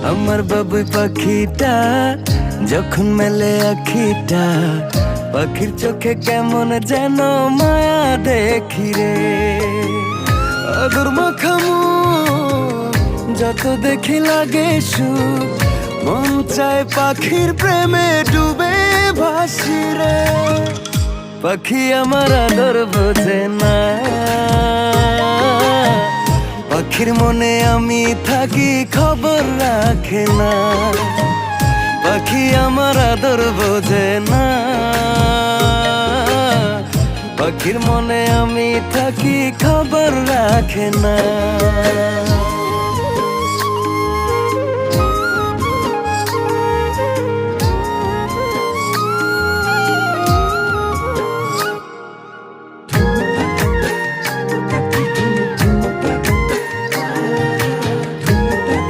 আমার বাবুই পাখিটা যখন মেলে আখিটা, পাখির চোখে কেমন যেন মায়া দেখি রে। আদর মাখামু যত দেখি লাগে সুখ, মন চায় পাখির প্রেমে ডুবে ভাসি রে। পাখি আমার আদর বোঝে না, পাখির মনে আমি থাকি খবর রাখে না। পাখি আমার আদর বোঝে না, পাখির মনে আমি থাকি খবর রাখে না।